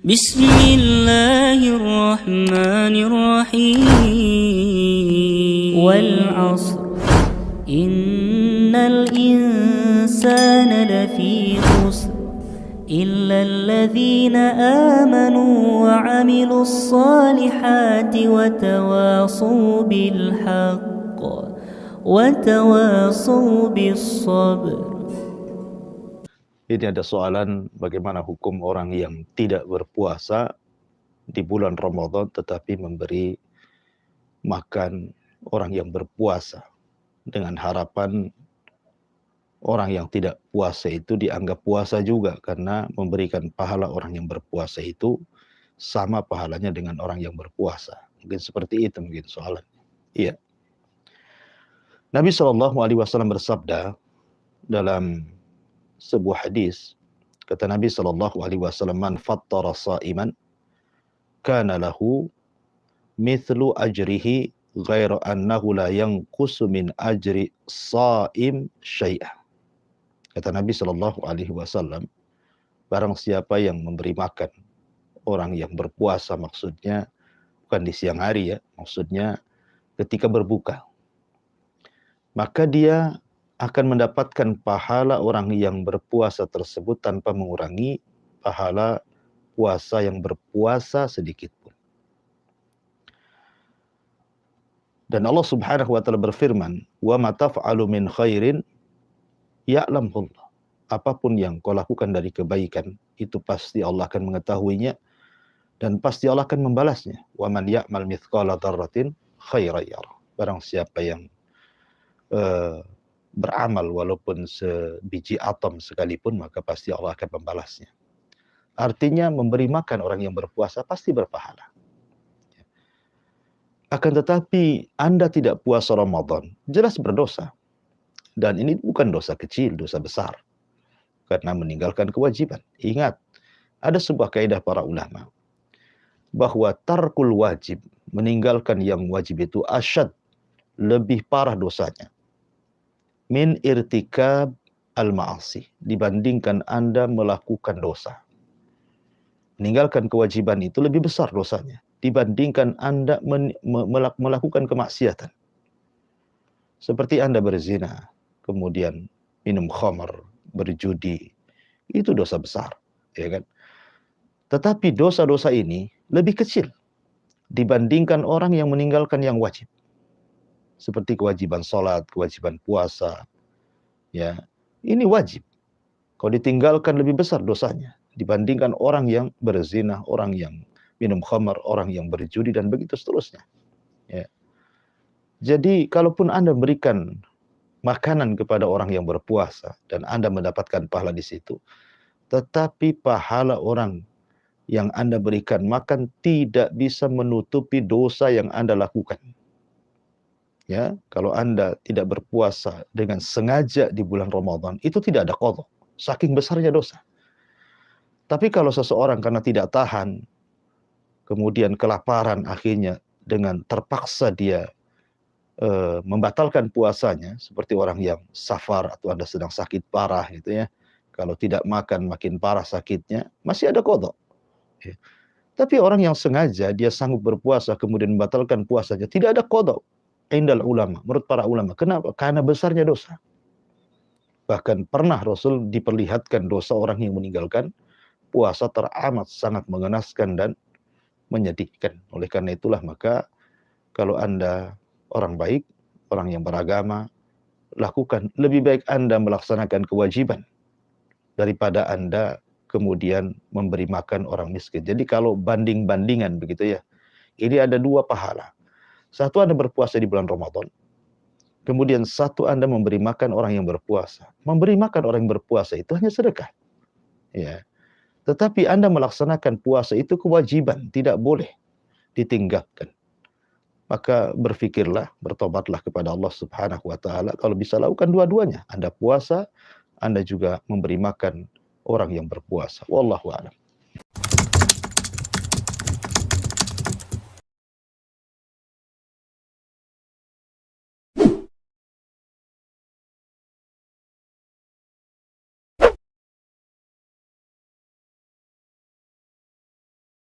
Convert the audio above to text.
بسم الله الرحمن الرحيم والعصر إن الإنسان لفي خسر إلا الذين آمنوا وعملوا الصالحات وتواصوا بالحق وتواصوا بالصبر. Ini ada soalan bagaimana hukum orang yang tidak berpuasa di bulan Ramadan tetapi memberi makan orang yang berpuasa dengan harapan orang yang tidak puasa itu dianggap puasa juga, karena memberikan pahala orang yang berpuasa itu sama pahalanya dengan orang yang berpuasa. Mungkin seperti itu mungkin soalan. Iya. Nabi SAW bersabda dalam sebuah hadis, kata Nabi SAW, man fattara sa'iman kana lahu mithlu ajrihi ghairu annahu la yanqusu min ajri sha'im syai'ah. Kata Nabi SAW, barang siapa yang memberi makan orang yang berpuasa, maksudnya bukan di siang hari ya, maksudnya ketika berbuka, maka dia akan mendapatkan pahala orang yang berpuasa tersebut tanpa mengurangi pahala puasa yang berpuasa sedikit pun. Dan Allah Subhanahu wa taala berfirman, "Wa ma taf'alu min khairin ya'lamullah." Apapun yang kau lakukan dari kebaikan, itu pasti Allah akan mengetahuinya dan pasti Allah akan membalasnya. Wa man ya'mal mithqala dzarratin khairan yarah. Barang siapa yang beramal walaupun sebiji atom sekalipun, maka pasti Allah akan membalasnya. Artinya memberi makan orang yang berpuasa pasti berpahala. Akan tetapi Anda tidak puasa Ramadan, jelas berdosa. Dan ini bukan dosa kecil, dosa besar. Karena meninggalkan kewajiban. Ingat, ada sebuah kaidah para ulama, bahwa tarkul wajib, meninggalkan yang wajib itu asyad, lebih parah dosanya, min irtikab al-ma'asi, dibandingkan Anda melakukan dosa. Meninggalkan kewajiban itu lebih besar dosanya dibandingkan Anda melakukan kemaksiatan. Seperti Anda berzina, kemudian minum khamar, berjudi, itu dosa besar, ya kan? Tetapi dosa-dosa ini lebih kecil dibandingkan orang yang meninggalkan yang wajib. Seperti kewajiban sholat, kewajiban puasa, ya, ini wajib. Kalau ditinggalkan lebih besar dosanya dibandingkan orang yang berzina, orang yang minum khamar, orang yang berjudi, dan begitu seterusnya. Ya. Jadi kalaupun Anda berikan makanan kepada orang yang berpuasa dan Anda mendapatkan pahala di situ, tetapi pahala orang yang Anda berikan makan tidak bisa menutupi dosa yang Anda lakukan. Ya, kalau Anda tidak berpuasa dengan sengaja di bulan Ramadan, itu tidak ada qadha, saking besarnya dosa. Tapi kalau seseorang karena tidak tahan, kemudian kelaparan, akhirnya dengan terpaksa dia membatalkan puasanya, seperti orang yang safar atau Anda sedang sakit parah gitu ya. Kalau tidak makan makin parah sakitnya, masih ada qadha. Ya. Tapi orang yang sengaja dia sanggup berpuasa kemudian membatalkan puasanya, tidak ada qadha. Indal ulama, menurut para ulama. Kenapa? Karena besarnya dosa. Bahkan pernah Rasul diperlihatkan dosa orang yang meninggalkan puasa teramat sangat mengenaskan dan menyedihkan. Oleh karena itulah maka kalau Anda orang baik, orang yang beragama, lakukan, lebih baik Anda melaksanakan kewajiban daripada Anda kemudian memberi makan orang miskin. Jadi kalau banding-bandingan begitu ya, ini ada dua pahala. Satu, Anda berpuasa di bulan Ramadan. Kemudian satu, Anda memberi makan orang yang berpuasa. Memberi makan orang yang berpuasa itu hanya sedekah. Ya. Tetapi Anda melaksanakan puasa itu kewajiban, tidak boleh ditinggalkan. Maka berfikirlah, bertobatlah kepada Allah Subhanahu wa taala. Kalau bisa lakukan dua-duanya. Anda puasa, Anda juga memberi makan orang yang berpuasa. Wallahu a'lam.